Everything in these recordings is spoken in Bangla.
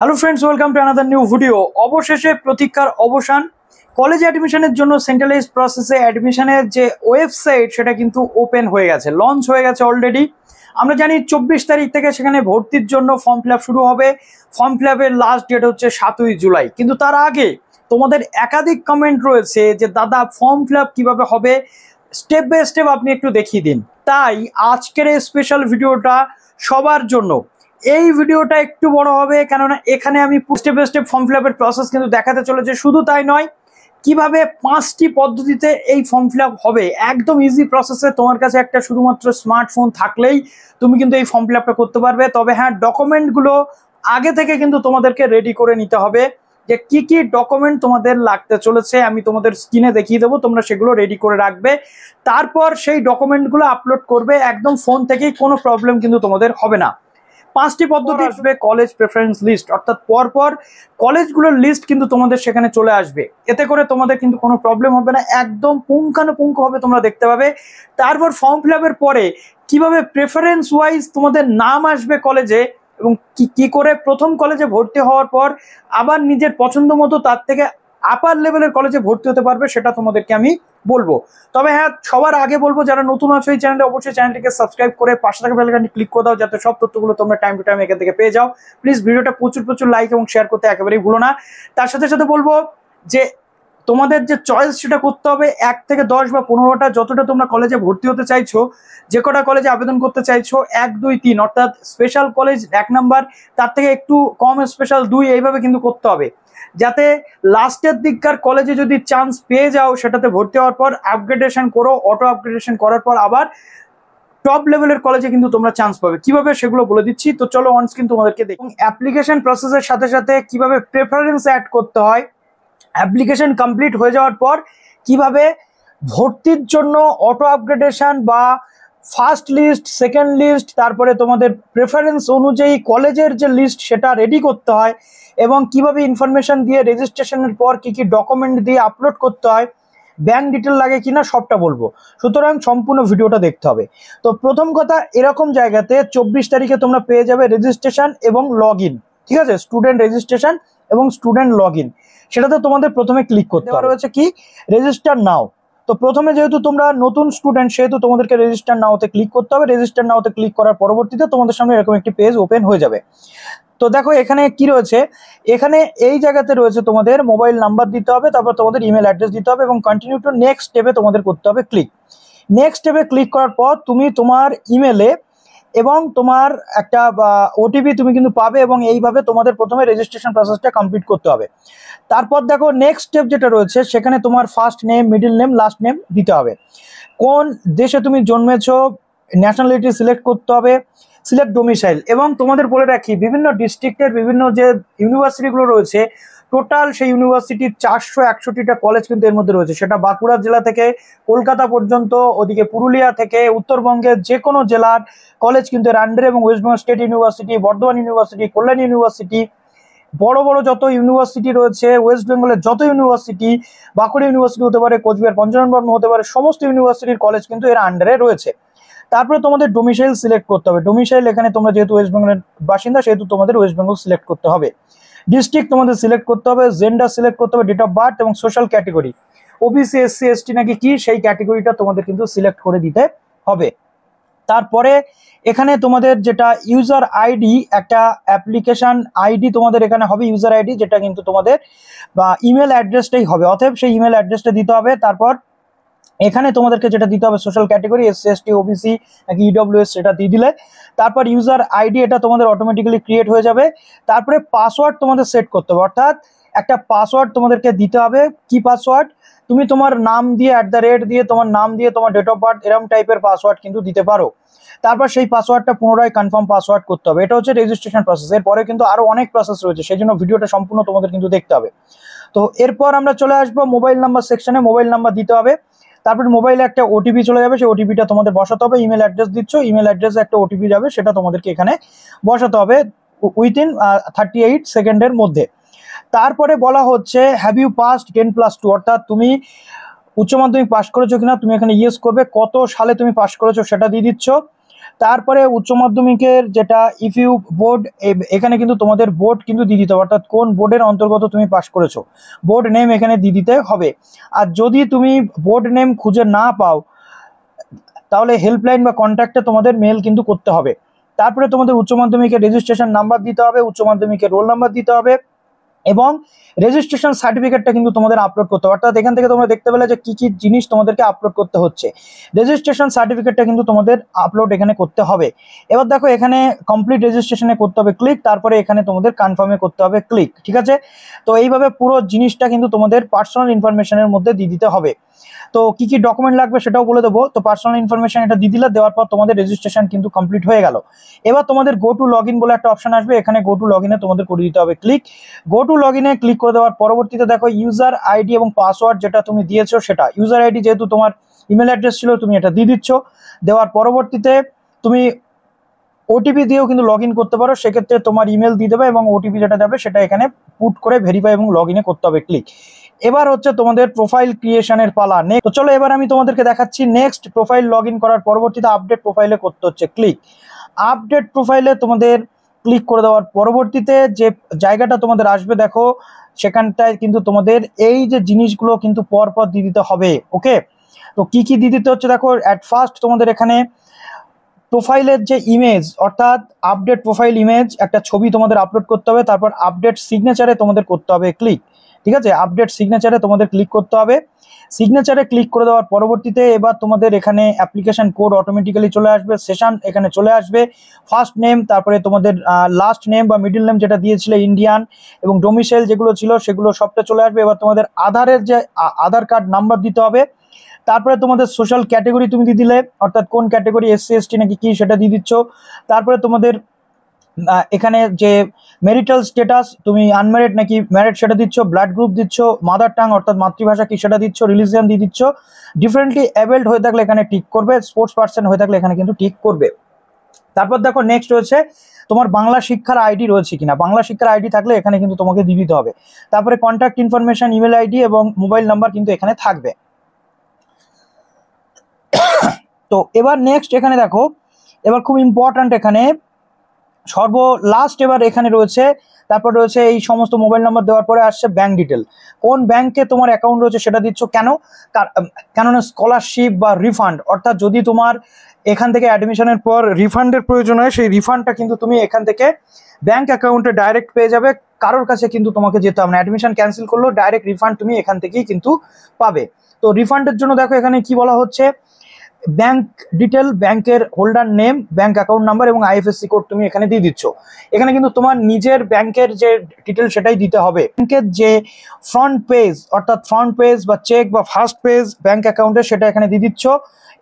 Hello friends, welcome to another new video. অবশেষে প্রতীক্ষার অবসান। কলেজ অ্যাডমিশনের জন্য সেন্ট্রালাইজ প্রসেসে অ্যাডমিশনের যে ওয়েবসাইট সেটা কিন্তু ওপেন হয়ে গেছে, লঞ্চ হয়ে গেছে অলরেডি। আমরা জানি 24 তারিখ থেকে সেখানে ভর্তির জন্য ফর্ম ফিল আপ শুরু হবে। ফর্ম ফিল আপের লাস্ট ডেট হচ্ছে 7ই জুলাই। কিন্তু তার আগে তোমাদের একাধিক কমেন্ট রয়েছে যে দাদা ফর্ম ফিল আপ কীভাবে হবে, স্টেপ বাই স্টেপ আপনি একটু দেখিয়ে দিন। তাই আজকের এই স্পেশাল ভিডিওটা সবার জন্য। এই ভিডিওটা একটু বড় হবে, কেননা এখানে আমি step by step form fill আপের প্রসেস কিন্তু দেখাতে চলেছে। শুধু তাই নয়, কিভাবে 5টি পদ্ধতিতে এই ফর্ম ফিল আপ হবে একদম ইজি প্রসেসে। তোমার কাছে একটা শুধুমাত্র স্মার্টফোন থাকলেই তুমি কিন্তু এই ফর্ম ফিল আপটা করতে পারবে। তবে হ্যাঁ, ডকুমেন্টগুলো আগে থেকে কিন্তু তোমাদেরকে রেডি করে নিতে হবে। যে কি কি ডকুমেন্ট তোমাদের লাগতে চলেছে আমি তোমাদের স্ক্রিনে দেখিয়ে দেবো, তোমরা সেগুলো রেডি করে রাখবে। তারপর সেই ডকুমেন্টগুলো আপলোড করবে একদম ফোন থেকেই, কোনো প্রবলেম কিন্তু তোমাদের হবে না। 5টি পদ্ধতি আসবে কলেজ প্রেফারেন্স লিস্ট, অর্থাৎ পরপর কলেজগুলোর লিস্ট কিন্তু তোমাদের সেখানে চলে আসবে। এতে করে তোমাদের কিন্তু কোনো প্রবলেম হবে না, একদম পুঙ্খানুপুঙ্খভাবে তোমরা দেখতে পাবে। তারপর ফর্ম ফিল আপের পরে কিভাবে প্রেফারেন্স ওয়াইজ তোমাদের নাম আসবে কলেজে, এবং কি করে প্রথম কলেজে ভর্তি হওয়ার পর আবার নিজের পছন্দ মতো তার থেকে আপার লেভেলের কলেজে ভর্তি হতে পারবে, সেটা তোমাদেরকে আমি বলবো। তবে হ্যাঁ, সবার আগে বলবো যারা নতুন আছো এই চ্যানেলে, অবশ্যই চ্যানেলটিকে সাবস্ক্রাইব করে পাশে থাকা বেল আইকনটি ক্লিক করে দাও, যাতে সব তথ্যগুলো তোমরা টাইম টু টাইম এখান থেকে পেয়ে যাও। প্লিজ ভিডিওটা প্রচুর লাইক এবং শেয়ার করতে একেবারেই ভুলো না। তার সাথে সাথে বলবো যে তোমাদের যে চয়েস সেটা করতে হবে 1 থেকে 10 বা 15টা, যতটা তোমরা কলেজে ভর্তি হতে চাইছো, যে কটা কলেজে আবেদন করতে চাইছো, 1, 2, 3 অর্থাৎ স্পেশাল কলেজ 1 নাম্বার, তার থেকে একটু কম স্পেশাল 2, এইভাবে কিন্তু করতে হবে, যাতে লাস্টের দিককার কলেজে যদি চান্স পেয়ে যাও সেটাতে ভর্তি হওয়ার পর আপগ্রেডেশন করো, অটো আপগ্রেডেশন করার পর আবার টপ লেভেলের কলেজে কিন্তু তোমরা চান্স পাবে। কিভাবে সেগুলো বলে দিচ্ছি, তো চলো অন স্ক্রিন তোমাদেরকে দেখো। অ্যাপ্লিকেশন প্রসেসের সাথে সাথে কিভাবে প্রেফারেন্স অ্যাড করতে হয়, অ্যাপ্লিকেশন কমপ্লিট হয়ে যাওয়ার পর কিভাবে ভর্তির জন্য অটো আপগ্রেডেশন বা ফার্স্ট লিস্ট, সেকেন্ড লিস্ট, তারপরে তোমাদের প্রেফারেন্স অনুযায়ী কলেজের যে লিস্ট সেটা রেডি করতে হয়, এবং কিভাবে ইনফরমেশন দিয়ে রেজিস্ট্রেশনের পর কি কি ডকুমেন্ট দিয়ে আপলোড করতে হয়, ব্যাংক ডিটেল লাগে কিনা, সবটা বলবো। সুতরাং সম্পূর্ণ ভিডিওটা দেখতে হবে। তো প্রথম কথা, এরকম জায়গাতে 24 তারিখে তোমরা পেয়ে যাবে রেজিস্ট্রেশন এবং লগ ইন। ঠিক আছে, স্টুডেন্ট রেজিস্ট্রেশন এবং স্টুডেন্ট লগ ইন, সেটাতে তোমাদের প্রথমে ক্লিক করতে হবে। রয়েছে কি রেজিস্টার নাও। তো প্রথমে যেহেতু তোমরা নতুন স্টুডেন্ট, সেহেতু তোমাদেরকে রেজিস্টার নাওতে ক্লিক করতে হবে। রেজিস্টার নাওতে ক্লিক করার পরবর্তীতে তোমাদের সামনে এরকম একটি পেজ ওপেন হয়ে যাবে। তো দেখো এখানে কি রয়েছে, এখানে এই জায়গাতে রয়েছে তোমাদের মোবাইল নাম্বার দিতে হবে, তারপর তোমাদের ইমেল অ্যাড্রেস দিতে হবে, এবং কন্টিনিউ টু নেক্সট স্টেপে তোমাদের করতে হবে ক্লিক। নেক্সট স্টেপে ক্লিক করার পর তুমি তোমার ইমেলে এবং তোমার একটা ওটিপি তুমি কিন্তু পাবে, এবং এইভাবে তোমাদের প্রথমে রেজিস্ট্রেশন প্রসেসটা কমপ্লিট করতে হবে। তারপর দেখো নেক্সট স্টেপ যেটা রয়েছে, সেখানে তোমার first name, middle name, last name দিতে হবে। কোন দেশে তুমি জন্মেছো, ন্যাশনালিটি সিলেক্ট করতে হবে, সিলেক্ট ডোমিসাইল। এবং তোমাদের বলে রাখি, বিভিন্ন ডিস্ট্রিক্টের বিভিন্ন যে ইউনিভার্সিটিগুলো রয়েছে, টোটাল সেই ইউনিভার্সিটির 461টা কলেজ কিন্তু এর মধ্যে রয়েছে। সেটা বাঁকুড়া জেলা থেকে কলকাতা পর্যন্ত, ওদিকে পুরুলিয়া থেকে উত্তরবঙ্গের যে কোনো জেলার কলেজ কিন্তু এর আন্ডারে, এবং West Bengal State University, Burdwan University, Kalyan University, বড় বড় যত ইউনিভার্সিটি রয়েছে, ওয়েস্ট বেঙ্গলের যত ইউনিভার্সিটি, বাঁকুড়া ইউনিভার্সিটি হতে পারে, কোচবিহার পঞ্চনন বর্মা হতে পারে, সমস্ত ইউনিভার্সিটির কলেজ কিন্তু এর আন্ডারে রয়েছে। তারপরে তোমাদের ডোমিসাইল সিলেক্ট করতে হবে। ডোমিসাইল, এখানে তোমরা যেহেতু ওয়েস্ট বেঙ্গলের বাসিন্দা, সেহেতু তোমাদের ওয়েস্ট বেঙ্গল সিলেক্ট করতে হবে। ডিস্ট্রিক্ট তোমাদের সিলেক্ট করতে হবে, জেন্ডার সিলেক্ট করতে হবে, ডেট অফ বার্থ, এবং social category OBC, SC, ST নাকি কি, সেই ক্যাটেগরিটা তোমাদের কিন্তু সিলেক্ট করে দিতে হবে। তারপরে এখানে তোমাদের যেটা ইউজার আইডি, একটা অ্যাপ্লিকেশন আইডি তোমাদের এখানে হবে, ইউজার আইডি, যেটা কিন্তু তোমাদের বা ইমেল অ্যাড্রেসটাই হবে, অতএব সেই ইমেল অ্যাড্রেসটা দিতে হবে। তারপর এখানে তোমাদেরকে যেটা দিতে হবে social category, SC, ST, OBC নাকি ইডব্লিউএস, সেটা দিয়ে দিলে তারপর ইউজার আইডি এটা তোমাদের অটোমেটিক্যালি ক্রিয়েট হয়ে যাবে। তারপরে পাসওয়ার্ড তোমাদের সেট করতে হবে, অর্থাৎ একটা পাসওয়ার্ড তোমাদেরকে দিতে হবে। কি পাসওয়ার্ড? তুমি তোমার নাম দিয়ে, @ দিয়ে, তোমার নাম দিয়ে, তোমার ডেট অফ বার্থ, এরকম টাইপের পাসওয়ার্ড কিন্তু দিতে পারো। তারপর সেই পাসওয়ার্ডটা পুনরায় কনফার্ম পাসওয়ার্ড করতে হবে। এটা হচ্ছে রেজিস্ট্রেশন প্রসেস। এরপরে কিন্তু আরো অনেক প্রসেস রয়েছে, সেই জন্য ভিডিওটা সম্পূর্ণ তোমাদের কিন্তু দেখতে হবে। তো এরপর আমরা চলে আসবো মোবাইল নাম্বার সেকশনে। মোবাইল নাম্বার দিতে হবে, তারপরে মোবাইলে একটা ওটিপি চলে যাবে, সেই ওটিপিটা তোমাদের বসাতে হবে। ইমেল অ্যাড্রেস দিচ্ছ, ইমেল অ্যাড্রেসে একটা ওটিপি যাবে, সেটা তোমাদেরকে এখানে বসাতে হবে উইথিন 38 সেকেন্ডের মধ্যে। তারপরে বলা হচ্ছে হ্যাভ ইউ পাসড 10+2, অর্থাৎ তুমি উচ্চ মাধ্যমিক পাস করেছো কিনা, তুমি এখানে ইয়েস করবে। কত সালে তুমি পাস করেছো সেটা দিয়ে দিচ্ছ। তারপরে উচ্চ মাধ্যমিকের যেটা ইফ ইউ বোর্ড, এখানে কিন্তু তোমাদের বোর্ড কিন্তু দিয়ে দিতে হবে, অর্থাৎ কোন বোর্ডের অন্তর্গত তুমি পাস করেছো, বোর্ড নেম এখানে দিয়ে দিতে হবে। আর যদি তুমি বোর্ড নেম খুঁজে না পাও তাহলে হেল্পলাইন বা কন্ট্যাক্টে তোমাদের মেল কিন্তু করতে হবে। তারপরে তোমাদের উচ্চ মাধ্যমিকের রেজিস্ট্রেশন নাম্বার দিতে হবে, উচ্চ মাধ্যমিকের রোল নাম্বার দিতে হবে এবং রেজিস্ট্রেশন সার্টিফিকেটটা কিন্তু তোমাদের আপলোড করতে হবে। অর্থাৎ এখান থেকে তোমরা দেখতে পেলে যে কি কি জিনিস তোমাদেরকে আপলোড করতে হচ্ছে। রেজিস্ট্রেশন সার্টিফিকেটটা কিন্তু তোমাদের আপলোড এখানে করতে হবে। এবার দেখো এখানে কমপ্লিট রেজিস্ট্রেশনে করতে হবে ক্লিক, তারপরে এখানে তোমাদের কনফার্মে করতে হবে ক্লিক, ঠিক আছে। তো এইভাবে পুরো জিনিসটা কিন্তু তোমাদের পার্সোনাল ইনফরমেশনের মধ্যে দিয়ে দিতে হবে। তো কি কি ডকুমেন্ট লাগবে সেটাও বলে দেবো। তো পার্সোনাল ইনফরমেশন এটা দিয়ে দিলে, দেওয়ার পর তোমাদের রেজিস্ট্রেশন কিন্তু কমপ্লিট হয়ে গেল। এবার তোমাদের গো টু লগ ইন বলে একটা অপশন আসবে, এখানে গো টু লগ ইনে তোমাদের করে দিতে হবে ক্লিক। গো টু লগ ইনে ক্লিক করে দেওয়ার পরবর্তীতে দেখো ইউজার আইডি এবং পাসওয়ার্ড যেটা তুমি দিয়েছো সেটা, ইউজার আইডি যেহেতু তোমার ইমেল অ্যাড্রেস ছিল তুমি এটা দিয়ে দিচ্ছ। দেওয়ার পরবর্তীতে তুমি ওটিপি দিয়েও কিন্তু লগ ইন করতে পারো, সেক্ষেত্রে তোমার ইমেল দিয়ে দেবে এবং ওটিপি যেটা যাবে সেটা এখানে পুট করে ভেরিফাই এবং লগ ইনে করতে হবে ক্লিক। এবার হচ্ছে তোমাদের প্রোফাইল ক্রিয়েশনের পালা। তো চলো এবার আমি তোমাদেরকে দেখাচ্ছি নেক্সট প্রোফাইল লগ ইন করার পরবর্তীতে আপডেট প্রোফাইলে করতে হচ্ছে ক্লিক। আপডেট প্রোফাইলে তোমাদের ক্লিক করে দেওয়ার পরবর্তীতে যে জায়গাটা তোমাদের আসবে দেখো, সেখানটায় কিন্তু তোমাদের এই যে জিনিসগুলো কিন্তু পরপর দিয়ে দিতে হবে। ওকে, তো কি কি দিয়ে দিতে হচ্ছে দেখো, অ্যাট ফার্স্ট তোমাদের এখানে প্রোফাইলের যে ইমেজ, অর্থাৎ আপডেট প্রোফাইল ইমেজ একটা ছবি তোমাদের আপলোড করতে হবে। তারপর আপডেট সিগনেচারে তোমাদের করতে হবে ক্লিক, ঠিক আছে। আপডেট সিগনেচারে তোমাদের ক্লিক করতে হবে। সিগনেচারে ক্লিক করে দেওয়ার পরবর্তীতে এবার তোমাদের এখানে অ্যাপ্লিকেশন কোড অটোমেটিক্যালি চলে আসবে, সেশন এখানে চলে আসবে, ফার্স্ট নেম, তারপরে তোমাদের লাস্ট নেম বা মিডল নেম যেটা দিয়েছিলে ইন্ডিয়ান, এবং ডোমিসাইল যেগুলো ছিল সেগুলো সবটা চলে আসবে। এবার তোমাদের আধারের যে আধার কার্ড নাম্বার দিতে হবে। তারপরে তোমাদের সোশ্যাল ক্যাটেগরি তুমি দিয়ে দিলে, অর্থাৎ কোন ক্যাটেগরি এসসি এসটি নাকি কি সেটা দিয়ে দিচ্ছ। তারপরে তোমাদের এখানে যে ম্যারিটাল স্ট্যাটাস, তুমি আনম্যারিড নাকি ম্যারিড সেটা দিচ্ছ, ব্লাড গ্রুপ দিচ্ছ, মাদার টাং অর্থাৎ মাতৃভাষা কি সেটা দিচ্ছ, রিলিজিয়ন দিয়ে দিচ্ছ। ডিফারেন্টলি অ্যাবেলড হয়ে থাকলে এখানে টিক করবে, স্পোর্টস পার্সন হয়ে থাকলে এখানে কিন্তু টিক করবে। তারপর দেখো নেক্সট রয়েছে তোমার বাংলা শিক্ষার আইডি রয়েছে কিনা, বাংলা শিক্ষার আইডি থাকলে এখানে কিন্তু তোমাকে দিয়ে দিতে হবে। তারপরে কন্ট্যাক্ট ইনফরমেশন, ইমেল আইডি এবং মোবাইল নাম্বার কিন্তু এখানে থাকবে। তো এবার নেক্সট এখানে দেখো, এবার খুব ইম্পর্ট্যান্ট এখানে লাস্ট এবার এখানে রয়েছে, তারপর রয়েছে এই সমস্ত মোবাইল নাম্বার দেওয়ার পরে আসছে ব্যাংক ডিটেল, কোন ব্যাংকে তোমার অ্যাকাউন্ট রয়েছে সেটা দিচ্ছ। কেননা স্কলারশিপ বা রিফান্ড, অর্থাৎ যদি তোমার এখান থেকে অ্যাডমিশনের পর রিফান্ডের প্রয়োজন হয়, সেই রিফান্ডটা কিন্তু তুমি এখান থেকে ব্যাংক অ্যাকাউন্টে ডাইরেক্ট পেয়ে যাবে, কারোর কাছে কিন্তু তোমাকে যেতে হবে না। অ্যাডমিশন ক্যান্সেল করলেও ডাইরেক্ট রিফান্ড তুমি এখান থেকেই কিন্তু পাবে। তো রিফান্ডের জন্য দেখো এখানে কি বলা হচ্ছে, ব্যাংক ডিটেল, ব্যাংকের holder name, bank account number এবং আইএফএসসি কোড তুমি এখানে দিয়ে দিচ্ছ। এখানে কিন্তু তোমার নিজের ব্যাংকের যে ডিটেল সেটাই দিতে হবে। ব্যাংকের যে ফ্রন্ট পেজ, অর্থাৎ ফ্রন্ট পেজ বা চেক বা ফার্স্ট পেজ ব্যাংক অ্যাকাউন্টের সেটা এখানে দিয়ে দিচ্ছ।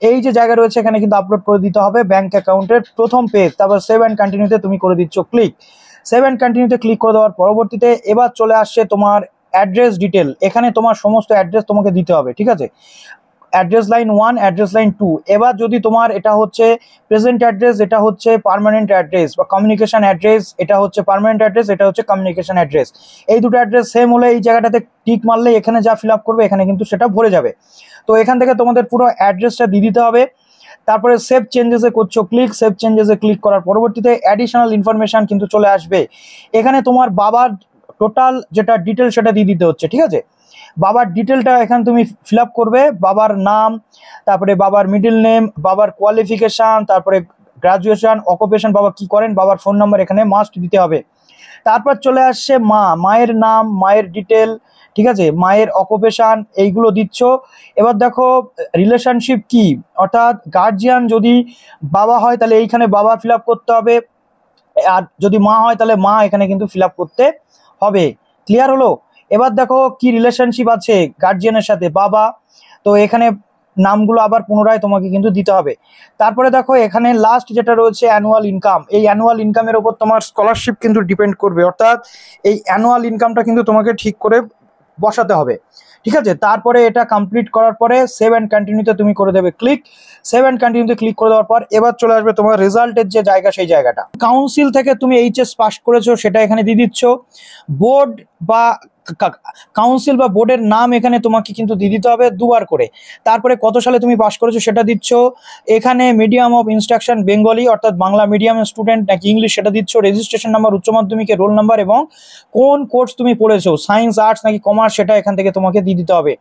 এই যে জায়গা রয়েছে এখানে কিন্তু আপলোড করে দিতে হবে ব্যাংক অ্যাকাউন্টের প্রথম পেজ। তারপর সেভ অ্যান্ড কন্টিনিউতে তুমি করে দিচ্ছ ক্লিক। সেভ অ্যান্ড কন্টিনিউতে ক্লিক করে দেওয়ার পরবর্তীতে এবার চলে আসছে তোমার অ্যাড্রেস ডিটেল, এখানে তোমার সমস্ত অ্যাড্রেস তোমাকে দিতে হবে, ঠিক আছে। Address line 1, address line 2। এবার যদি তোমার এটা হচ্ছে প্রেজেন্ট অ্যাড্রেস, এটা হচ্ছে পার্মানেন্ট অ্যাড্রেস বা কমিউনিকেশন অ্যাড্রেস, এটা হচ্ছে পার্মানেন্ট অ্যাড্রেস, এটা হচ্ছে কমিউনিকেশন অ্যাড্রেস, এই দুটো অ্যাড্রেস সেম হলে এই জায়গাটাতে টিক মারলে এখানে যা ফিল আপ করবে এখানে কিন্তু সেটা ভরে যাবে। তো এখান থেকে তোমাদের পুরো অ্যাড্রেসটা দিয়ে দিতে হবে। তারপরে সেভ চেঞ্জেসে করছো ক্লিক। সেভ চেঞ্জেসে ক্লিক করার পরবর্তীতে অ্যাডিশনাল ইনফরমেশন কিন্তু চলে আসবে। এখানে তোমার বাবার টোটাল যেটা ডিটেল সেটা দিয়ে দিতে হচ্ছে, ঠিক আছে। বাবার ডিটেলটা এখানে তুমি ফিল আপ করবে, বাবার নাম, তারপরে বাবার মিডল নেম, বাবার কোয়ালিফিকেশান, তারপরে গ্রাজুয়েশন, অকুপেশন, বাবা কি করেন, বাবার ফোন নাম্বার এখানে মাস্ট দিতে হবে। তারপর চলে আসছে মায়ের নাম, মায়ের ডিটেল, ঠিক আছে, মায়ের অকুপেশান, এইগুলো দিচ্ছ। এবার দেখো রিলেশনশিপ কি, অর্থাৎ গার্জিয়ান যদি বাবা হয় তাহলে এইখানে বাবা ফিল আপ করতে হবে, আর যদি মা হয় তাহলে মা এখানে কিন্তু ফিল আপ করতে হবে। ক্লিয়ার হলো? এবার দেখো কি রিলেশনশিপ আছে গার্জিয়ানের সাথে, বাবা, তো এখানে নামগুলো আবার পুনরায় তোমাকে কিন্তু দিতে হবে। তারপরে দেখো এখানে লাস্ট যেটা রয়েছে অ্যানুয়াল ইনকাম, এই অ্যানুয়াল ইনকামের ওপর তোমার স্কলারশিপ কিন্তু ডিপেন্ড করবে, অর্থাৎ এই অ্যানুয়াল ইনকামটা কিন্তু তোমাকে ঠিক করে বসাতে হবে, ঠিক আছে। তারপরে এটা কমপ্লিট করার পরে সেভ অ্যান্ড কন্টিনিউতে তুমি করে দেবে ক্লিক। সেভ অ্যান্ড কন্টিনিউতে ক্লিক করে দেওয়ার পর এবার চলে আসবে তোমার রেজাল্টের যে জায়গা, সেই জায়গাটা কাউন্সিল থেকে তুমি এইচএস পাস করেছো সেটা এখানে দিয়ে দিচ্ছ। বোর্ড বা কাউন্সিল বা বোর্ডের নাম এখানে তোমাকে কিন্তু দিয়ে দিতে হবে দুবার করে। তারপরে কত সালে তুমি পাস করেছো সেটা দিচ্ছ, এখানে মিডিয়াম অফ ইনস্ট্রাকশন বেঙ্গলি অর্থাৎ বাংলা মিডিয়ামের স্টুডেন্ট নাকি ইংলিশ সেটা দিচ্ছ, রেজিস্ট্রেশন নাম্বার, উচ্চ মাধ্যমিকের রোল নাম্বার এবং কোন কোর্স তুমি পড়েছো, সায়েন্স, আর্টস নাকি কমার্স, সেটা এখান থেকে তোমাকে দিয়ে দিতে হবে।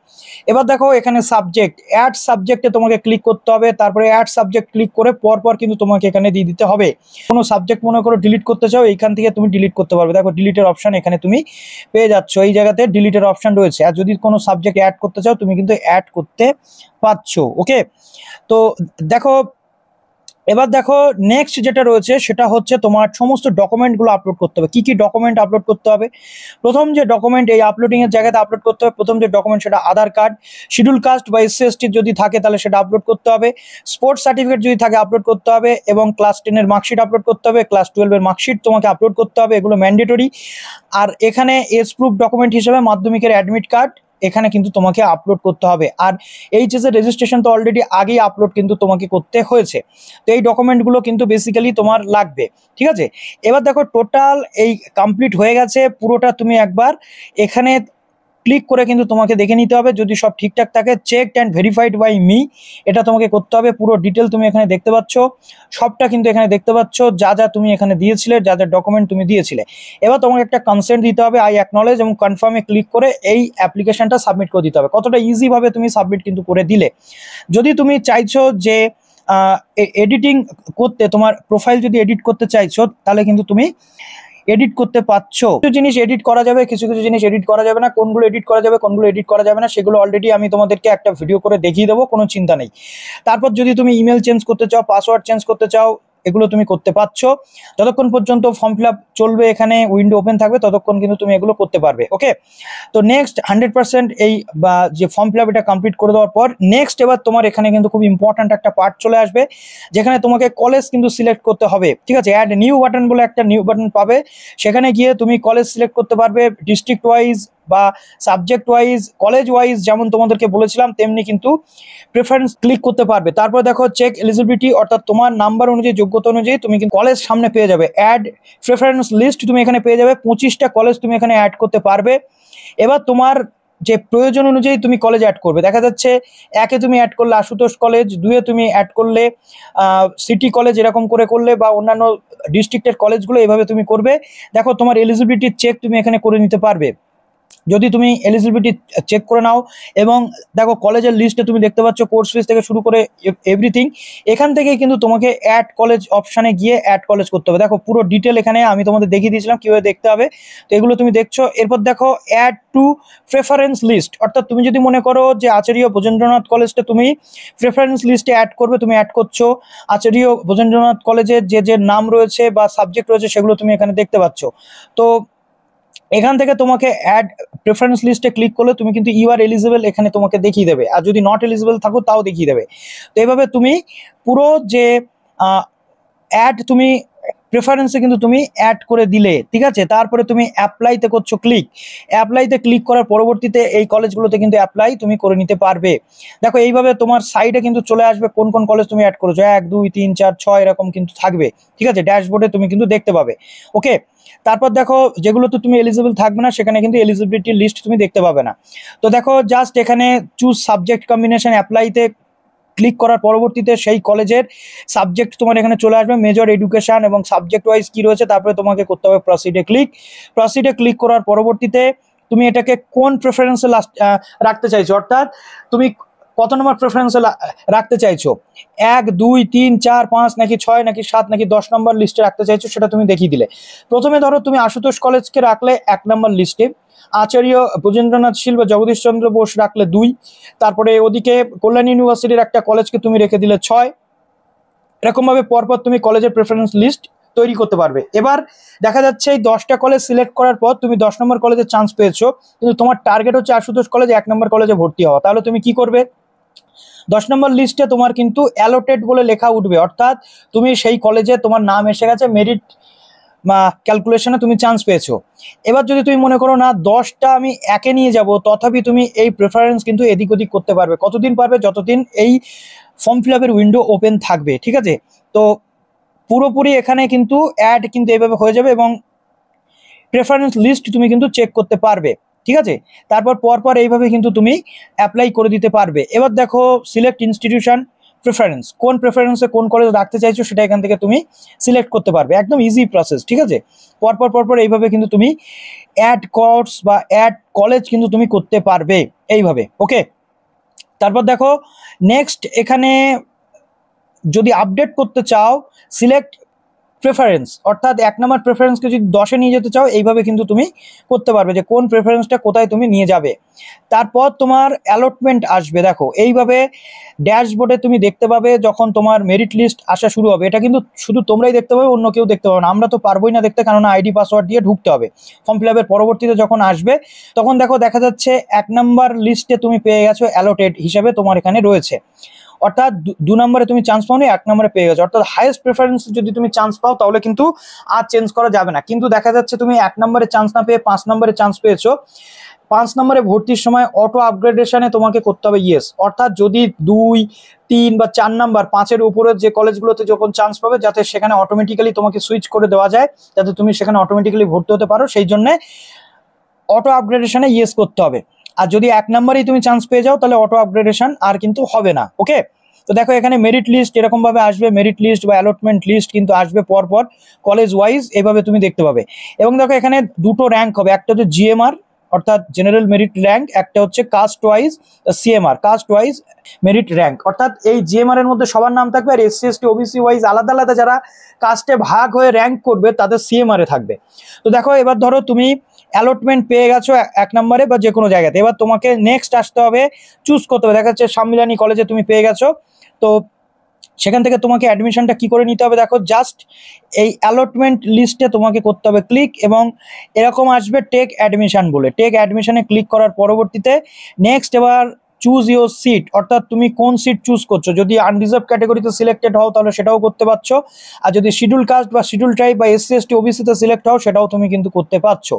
এবার দেখো এখানে সাবজেক্ট, অ্যাড সাবজেক্টে তোমাকে ক্লিক করতে হবে, তারপরে অ্যাড সাবজেক্ট ক্লিক করে পরপর কিন্তু তোমাকে এখানে দিয়ে দিতে হবে। কোনো সাবজেক্ট মনে করো ডিলিট করতে চাও, এইখান থেকে তুমি ডিলিট করতে পারবে। দেখো ডিলিটের অপশন এখানে তুমি পেয়ে যাচ্ছ, এই জায়গাতে ডিলিটের অপশন রয়েছে। আর যদি কোনো সাবজেক্ট অ্যাড করতে চাও তুমি কিন্তু অ্যাড করতে পারছো। ওকে, তো দেখো এবার দেখো নেক্সট যেটা রয়েছে সেটা হচ্ছে তোমার সমস্ত ডকুমেন্টগুলো আপলোড করতে হবে। কি কি ডকুমেন্ট আপলোড করতে হবে? প্রথম যে ডকুমেন্ট এই আপলোডিং এর জায়গাতে আপলোড করতে হবে, প্রথম যে ডকুমেন্ট সেটা আধার কার্ড, শিডিউল কাস্ট বা SC/ST যদি থাকে তাহলে সেটা আপলোড করতে হবে, স্পোর্টস সার্টিফিকেট যদি থাকে আপলোড করতে হবে, এবং ক্লাস 10 এর মার্কশিট আপলোড করতে হবে, ক্লাস 12 এর মার্কশিট তোমাকে আপলোড করতে হবে, এগুলো ম্যান্ডেটরি। আর এখানে এজ প্রুফ ডকুমেন্ট হিসেবে মাধ্যমিকের অ্যাডমিট কার্ড এখানে কিন্তু তোমাকে আপলোড করতে হবে। আর এইচএস এর রেজিস্ট্রেশন তো অলরেডি আগেই আপলোড কিন্তু তোমাকে করতে হয়েছে, তো এই ডকুমেন্টগুলো কিন্তু বেসিক্যালি তোমার লাগবে। ঠিক আছে, এবার দেখো টোটাল এই কমপ্লিট হয়ে গেছে পুরোটা, তুমি একবার এখানে ক্লিক করে কিন্তু তোমাকে দেখে নিতে হবে যদি সব ঠিকঠাক থাকে। Checked and verified by me, এটা তোমাকে করতে হবে। পুরো ডিটেল তুমি এখানে দেখতে পাচ্ছ, সবটা কিন্তু এখানে দেখতে পাচ্ছ, যা যা তুমি এখানে দিয়েছিলে, যা যা ডকুমেন্ট তুমি দিয়েছিলে। এবার তোমাকে একটা কনসেন্ট দিতে হবে, আই অ্যাকনলেজ, এবং কনফার্মে ক্লিক করে এই অ্যাপ্লিকেশনটা সাবমিট করে দিতে হবে। কতটা ইজিভাবে তুমি সাবমিট কিন্তু করে দিলে। যদি তুমি চাইছো যে এডিটিং করতে, তোমার প্রোফাইল যদি এডিট করতে চাইছো তাহলে কিন্তু তুমি এডিট করতে পারছো। কিছু জিনিস এডিট করা যাবে, কিছু কিছু জিনিস এডিট করা যাবে না। কোনগুলো এডিট করা যাবে, কোনগুলো এডিট করা যাবে না, সেগুলো অলরেডি আমি তোমাদেরকে একটা ভিডিও করে দেখিয়ে দেবো, কোনো চিন্তা নেই। তারপর যদি তুমি ইমেল চেঞ্জ করতে চাও, পাসওয়ার্ড চেঞ্জ করতে চাও, এগুলো তুমি করতে পারছো। যতক্ষণ পর্যন্ত ফর্ম ফিল আপ চলবে, এখানে উইন্ডো ওপেন থাকবে, ততক্ষণ কিন্তু তুমি এগুলো করতে পারবে। ওকে, তো নেক্সট 100% এই বা যে ফর্ম ফিল আপ এটা কমপ্লিট করে দেওয়ার পর নেক্সট এবার তোমার এখানে কিন্তু খুব ইম্পর্ট্যান্ট একটা পার্ট চলে আসবে, যেখানে তোমাকে কলেজ কিন্তু সিলেক্ট করতে হবে। ঠিক আছে, অ্যাড নিউ বাটন বলে একটা নিউ বাটন পাবে, সেখানে গিয়ে তুমি কলেজ সিলেক্ট করতে পারবে, ডিস্ট্রিক্ট ওয়াইজ বা সাবজেক্ট ওয়াইজ, কলেজ ওয়াইজ যেমন তোমাদেরকে বলেছিলাম তেমনি কিন্তু প্রেফারেন্স ক্লিক করতে পারবে। তারপর দেখো চেক এলিজিবিলিটি, অর্থাৎ তোমার নাম্বার অনুযায়ী, যোগ্যতা অনুযায়ী তুমি কিন্তু কলেজ সামনে পেয়ে যাবে। অ্যাড প্রেফারেন্স লিস্ট তুমি এখানে পেয়ে যাবে, 25টা কলেজ তুমি এখানে অ্যাড করতে পারবে। এবার তোমার যে প্রয়োজন অনুযায়ী তুমি কলেজ অ্যাড করবে। দেখা যাচ্ছে একে তুমি অ্যাড করলে আশুতোষ কলেজ, দুয়ে তুমি অ্যাড করলে সিটি কলেজ, এরকম করে করলে, বা অন্যান্য ডিস্ট্রিক্টের কলেজগুলো এভাবে তুমি করবে। দেখো তোমার এলিজিবিলিটি চেক তুমি এখানে করে নিতে পারবে যদি তুমি এলিজিবিলিটি চেক করে নাও। এবং দেখো কলেজের লিস্টে তুমি দেখতে পাচ্ছ কোর্স ফিস থেকে শুরু করে এভরিথিং, এখান থেকে কিন্তু তোমাকে অ্যাড কলেজ অপশানে গিয়ে অ্যাড কলেজ করতে হবে। দেখো পুরো ডিটেল এখানে আমি তোমাদের দেখিয়ে দিয়েছিলাম কীভাবে দেখতে হবে, তো এগুলো তুমি দেখছো। এরপর দেখো অ্যাড টু প্রেফারেন্স লিস্ট, অর্থাৎ তুমি যদি মনে করো যে আচার্য ভোজেন্দ্রনাথ কলেজটা তুমি প্রেফারেন্স লিস্টে অ্যাড করবে, তুমি অ্যাড করছো। আচার্য ভোজেন্দ্রনাথ কলেজের যে যে নাম রয়েছে বা সাবজেক্ট রয়েছে সেগুলো তুমি এখানে দেখতে পাচ্ছ। তো এখান থেকে তোমাকে অ্যাড প্রেফারেন্স লিস্টে ক্লিক করলে তুমি কিন্তু ইউ আর এলিজিবল এখানে তোমাকে দেখিয়ে দেবে, আর যদি নট এলিজিবল থাকো তাও দেখিয়ে দেবে। তো এইভাবে তুমি পুরো যে অ্যাড তুমি প্রেফারেন্সে কিন্তু তুমি অ্যাড করে দিলে। ঠিক আছে, তারপরে তুমি অ্যাপ্লাইতে করছো ক্লিক, অ্যাপ্লাইতে ক্লিক করার পরবর্তীতে এই কলেজগুলোতে কিন্তু অ্যাপ্লাই তুমি করে নিতে পারবে। দেখো এইভাবে তোমার সাইডে কিন্তু চলে আসবে কোন কোন কলেজ তুমি অ্যাড করেছো, 1 2 3 4 6 এরকম কিন্তু থাকবে। ঠিক আছে, ড্যাশবোর্ডে তুমি কিন্তু দেখতে পাবে। ওকে, তারপর দেখো যেগুলোতে তুমি এলিজিবল থাকবে না সেখানে কিন্তু এলিজিবিলিটি লিস্ট তুমি দেখতে পাবে না। তো দেখো জাস্ট এখানে চুজ সাবজেক্ট কম্বিনেশন, অ্যাপ্লাইতে ক্লিক করার পরবর্তীতে সেই কলেজের সাবজেক্ট তোমার এখানে চলে আসবে, মেজর, এডুকেশন এবং সাবজেক্ট ওয়াইজ কি রয়েছে। তারপরে তোমাকে করতে হবে প্রসিডে ক্লিক। প্রসিডে ক্লিক করার পরবর্তীতে তুমি এটাকে কোন প্রেফারেন্সে রাখতে চাইছো, অর্থাৎ তুমি কত নম্বর প্রেফারেন্সে রাখতে চাইছো, 1 2 3 4 5 নাকি 6 নাকি 7 নাকি 10 নম্বর লিস্টে রাখতে চাইছো, সেটা তুমি দেখিয়ে দিলে। প্রথমে ধরো তুমি আশুতোষ কলেজকে রাখলে 1 নম্বর লিস্টে, আচার্য ভোজেন্দ্রনাথ শীল বা জগদীশ চন্দ্র বোস রাখলে 2, তারপরে ওদিকে কল্যাণ ইউনিভার্সিটির একটা কলেজকে তুমি রেখে দিলে 6। এরকমভাবে পরপর তুমি কলেজের প্রেফারেন্স লিস্ট তৈরি করতে পারবে। এবার দেখা যাচ্ছে এই 10টা কলেজ সিলেক্ট করার পর তুমি 10 নম্বর কলেজের চান্স পেয়েছো, কিন্তু তোমার টার্গেট হচ্ছে আশুতোষ কলেজ 1 নম্বর কলেজে ভর্তি হওয়া। তাহলে তুমি কি করবে, 10 নম্বর লিস্টে তোমার কিন্তু অ্যালোটেড বলে লেখা উঠবে, অর্থাৎ তুমি সেই কলেজে তোমার নাম এসে গেছে, মেরিট ক্যালকুলেশনে তুমি চান্স পেয়েছো। এবার যদি তুমি মনে করো না 10টা আমি একে নিয়ে যাব, তথাপি তুমি এই প্রেফারেন্স কিন্তু এদিক ওদিক করতে পারবে। কতদিন পারবে, যতদিন এই ফর্ম ফিল আপের উইন্ডো ওপেন থাকবে। ঠিক আছে, তো পুরোপুরি এখানে কিন্তু অ্যাড কিন্তু এইভাবে হয়ে যাবে এবং প্রেফারেন্স লিস্ট তুমি কিন্তু চেক করতে পারবে। ঠিক আছে। তারপর পরপর এইভাবে কিন্তু তুমি অ্যাপ্লাই করে দিতে পারবে। এবার দেখো সিলেক্ট ইনস্টিটিউশন প্রেফারেন্স, কোন প্রেফারেন্সে কোন কলেজ রাখতে চাইছো সেটা এখান থেকে তুমি সিলেক্ট করতে পারবে, একদম ইজি প্রসেস। ঠিক আছে, পরপর এইভাবে কিন্তু তুমি অ্যাড কোর্স বা অ্যাড কলেজ কিন্তু তুমি করতে পারবে এইভাবে। ওকে, তারপর দেখো নেক্সট এখানে যদি আপডেট করতে চাও সিলেক্ট প্রেফারেন্স, অর্থাৎ 1 নম্বর প্রেফারেন্সকে যদি 10-এ নিয়ে যেতে চাও এইভাবে কিন্তু তুমি করতে পারবে যে কোন প্রেফারেন্সটা কোথায় তুমি নিয়ে যাবে। তারপর তোমার অ্যালটমেন্ট আসবে, দেখো এইভাবে ড্যাশবোর্ডে তুমি দেখতে পাবে যখন তোমার মেরিট লিস্ট আসা শুরু হবে। এটা কিন্তু শুধু তোমরাই দেখতে পাবে, অন্য কেউ দেখতে পাবে না, আমরা তো পারবোই না দেখতে, কারণ আইডি পাসওয়ার্ড দিয়ে ঢুকতে হবে। ফর্ম ফিল আপের পরবর্তীতে যখন আসবে তখন দেখো দেখা যাচ্ছে 1 নম্বর লিস্টে তুমি পেয়ে গেছো অ্যালোটেড হিসেবে তোমার এখানে রয়েছে, অর্থাৎ 2 নম্বরে তুমি চান্স পাওনি, 1 নম্বরে পেয়ে গেছো। অর্থাৎ হাইয়েস্ট প্রেফারেন্স যদি তুমি চান্স পাও তাহলে কিন্তু আর চেঞ্জ করা যাবে না। কিন্তু দেখা যাচ্ছে তুমি 1 নম্বরে চান্স না পেয়ে 5 নম্বরে চান্স পেয়েছো, 5 নম্বরে ভর্তির সময় অটো আপগ্রেডেশনে তোমাকে করতে হবে ইয়েস। অর্থাৎ যদি 2, 3 বা 4 নাম্বার 5-এর উপরে যে কলেজগুলোতে যখন চান্স পাবে যাতে সেখানে অটোমেটিক্যালি তোমাকে সুইচ করে দেওয়া যায়, যাতে তুমি সেখানে অটোমেটিক্যালি ভর্তি হতে পারো, সেই জন্য অটো আপগ্রেডেশনে ইয়েস করতে হবে। আর যদি 1 নম্বরেই তুমি চান্স পেয়ে যাও তাহলে অটো আপগ্রেডেশন আর কিন্তু হবে না। ওকে, তো দেখো এখানে মেরিট লিস্ট এরকম ভাবে আসবে, মেরিট লিস্ট বা অ্যালটমেন্ট লিস্ট কিন্তু আসবে পরপর কলেজ ওয়াইজ, এভাবে তুমি দেখতে পাবে। এবং দেখো এখানে দুটো র্যাঙ্ক হবে, একটা হচ্ছে জিএমআর অর্থাৎ জেনারেল মেরিট র্যাঙ্ক, একটা হচ্ছে caste wise CMR caste wise merit rank. অর্থাৎ এই জিএমআর এর মধ্যে সবার নাম থাকবে, আর এসসি এসটি ওবিসি ওয়াইজ আলাদা আলাদা যারা কাস্টে ভাগ হয়ে র্যাঙ্ক করবে তাদের সিএমআর এ থাকবে। তো দেখো এবার ধরো তুমি অ্যালটমেন্ট পেয়ে গেছো 1 নম্বরে বা যে কোনো জায়গাতে, এবার তোমাকে নেক্সট আসতে হবে, চুজ করতে হবে। দেখা যাচ্ছে সম্মিলনী কলেজে তুমি পেয়ে গেছো, তো সেখান থেকে তোমাকে অ্যাডমিশনটা কি করে নিতে হবে, দেখো জাস্ট এই অ্যালটমেন্ট লিস্টে তোমাকে করতে হবে ক্লিক, এবং এরকম আসবে টেক অ্যাডমিশন বলে, টেক অ্যাডমিশনে ক্লিক করার পরবর্তীতে নেক্সট এবার চুজ ইউর সিট, অর্থাৎ তুমি কোন সিট চুজ করছো। যদি আনরিজার্ভ ক্যাটাগরিতে সিলেক্টেড হও তাহলে সেটাও করতে পারছো, আর যদি শিডিউল কাস্ট বা শিডিউল ট্রাইব বা এসসি এসটি ওবিসিতে সিলেক্ট হও সেটাও তুমি কিন্তু করতে পারছো।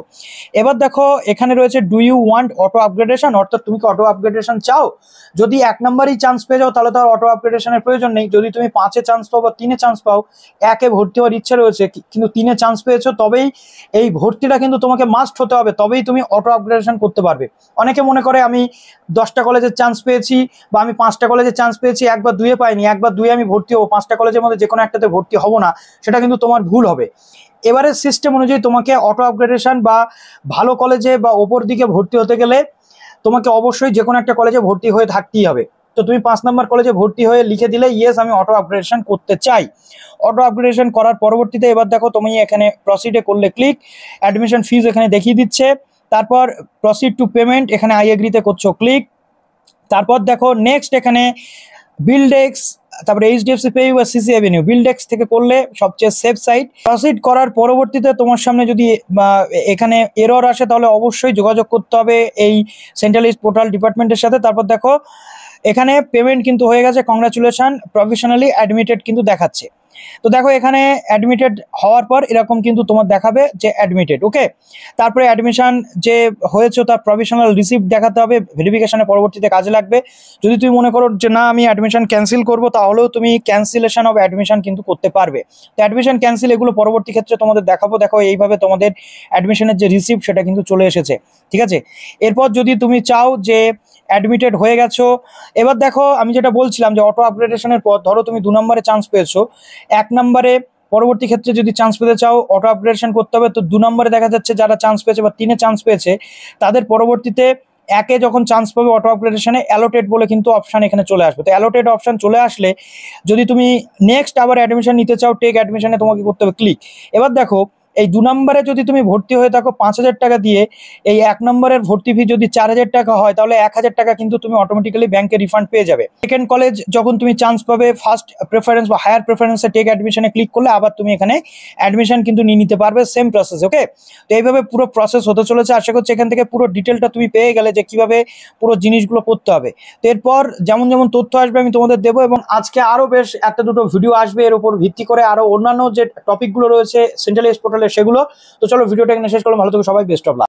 এবার দেখো এখানে রয়েছে do you want auto upgradation, অর্থাৎ তুমি কি অটো আপগ্রেডেশন চাও। যদি 1 নম্বরেই চান্স পেয়ে যাও তাহলে তো আর অটো আপগ্রেডেশনের প্রয়োজন নেই। যদি তুমি 5-এ চান্স পাও বা 3-এ চান্স পাও, 1-এ ভর্তি হওয়ার ইচ্ছে রয়েছে কিন্তু 3-এ চান্স পেয়েছো, তবেই এই ভর্তিটা কিন্তু তোমাকে মাস্ট হতে হবে, তবেই তুমি অটো আপগ্রেডেশন করতে পারবে। অনেকে মনে করে আমি 10টা কলেজের চান্স পেয়েছি বা আমি 5টা কলেজের চান্স পেয়েছি, 1 বা 2-এ পাইনি, 1 বা 2-এ আমি ভর্তি হবো, 5টা কলেজের মধ্যে যে কোনো একটাতে ভর্তি হব না, সেটা কিন্তু তোমার ভুল হবে। এবারে সিস্টেম অনুযায়ী তোমাকে অটো আপগ্রেডেশন বা ভালো কলেজে বা ওপর দিকে ভর্তি হতে গেলে তোমাকে অবশ্যই যে কোনো একটা কলেজে ভর্তি হয়ে থাকতেই হবে। তো তুমি 5 নম্বর কলেজে ভর্তি হয়ে লিখে দিলে ইয়েস আমি অটো আপগ্রেডেশন করতে চাই। অটো আপগ্রেডেশন করার পরবর্তীতে এবার দেখো তুমি এখানে প্রসিডে করলে ক্লিক, অ্যাডমিশন ফিজ এখানে দেখিয়ে দিচ্ছে, তারপর প্রসিড টু পেমেন্ট এখানে আই এগ্রিতে করছো ক্লিক। তারপর দেখো নেক্সট এখানে বিলডেক্স, তারপরে এইচডিএফসি পে বা সিসি অ্যাভিনিউ, বিলডেক্স থেকে করলে সবচেয়ে সেফ সাইট। প্রসিড করার পরবর্তীতে তোমার সামনে যদি এখানে এরর আসে তাহলে অবশ্যই যোগাযোগ করতে হবে এই সেন্ট্রালাইজড পোর্টাল ডিপার্টমেন্টের সাথে। তারপর দেখো এখানে পেমেন্ট কিন্তু হয়ে গেছে, কংগ্রাচুলেশন প্রফেশনালি অ্যাডমিটেড কিন্তু দেখাচ্ছে। তো দেখো এখানে অ্যাডমিটেড হওয়ার পর এরকম কিন্তু তোমার দেখাবে যে অ্যাডমিটেড। ওকে, তারপরে অ্যাডমিশন যে হয়েছে তার প্রফেশনাল রিসিপ্ট দেখাতে হবে, ভেরিফিকেশনের পরবর্তীতে কাজে লাগবে। যদি তুমি মনে করো যে না আমি অ্যাডমিশন ক্যান্সেল করবো, তাহলেও তুমি ক্যান্সেলেশন অফ অ্যাডমিশন কিন্তু করতে পারবে। তো অ্যাডমিশন ক্যান্সেল এগুলো পরবর্তী ক্ষেত্রে তোমাদের দেখাবো। দেখো এইভাবে তোমাদের অ্যাডমিশনের যে রিসিপ্ট সেটা কিন্তু চলে এসেছে। ঠিক আছে, এরপর যদি তুমি চাও যে অ্যাডমিটেড হয়ে গেছো, এবার দেখো আমি যেটা বলছিলাম যে অটো আপগ্রেডেশনের পর ধরো তুমি 2 নম্বরে চান্স পেয়েছো, 1 নম্বরে পরবর্তী ক্ষেত্রে যদি চান্স পেতে চাও অটো আপগ্রেডেশন করতে হবে। তো 2 নম্বরে দেখা যাচ্ছে যারা চান্স পেয়েছে বা 3-এ চান্স পেয়েছে তাদের পরবর্তীতে 1-এ যখন চান্স পাবে অটো আপগ্রেডেশনে অ্যালোটেড বলে কিন্তু অপশন এখানে চলে আসবে। তো অ্যালোটেড অপশন চলে আসলে যদি তুমি নেক্সট আবার অ্যাডমিশন নিতে চাও টেক অ্যাডমিশনে তোমাকে করতে হবে ক্লিক। এবার দেখো এই 2 নম্বরে যদি তুমি ভর্তি হয়ে থাকো 5,000 টাকা দিয়ে, এই 1 নম্বরের ভর্তি ফি যদি 4,000 টাকা হয় তাহলে 1,000 টাকা কিন্তু তুমি অটোমেটিক্যালি ব্যাংকে রিফান্ড পেয়ে যাবে। সেকেন্ড কলেজ যখন তুমি চান্স পাবে ফার্স্ট প্রেফারেন্স বা হায়ার প্রেফারেন্সে টেক অ্যাডমিশনে ক্লিক করলে আবার তুমি এখানে অ্যাডমিশন কিন্তু নিয়ে নিতে পারবে, সেম প্রসেস। ওকে, তো এইভাবে পুরো প্রসেস হতে চলেছে। আশা করছি এখান থেকে পুরো ডিটেলটা তুমি পেয়ে গেলে যে কিভাবে পুরো জিনিসগুলো করতে হবে। তো এরপর যেমন যেমন তথ্য আসবে আমি তোমাদের দেবো, এবং আজকে আরও বেশ 1-2 ভিডিও আসবে এর উপর ভিত্তি করে, আরও অন্যান্য যে টপিকগুলো রয়েছে সেন্ট্রালাইজড পোর্টালে সেগুলো। তো চলো ভিডিওটা এখানে শেষ করলাম, ভালো থেকো সবাই, বেস্ট অফ লাক।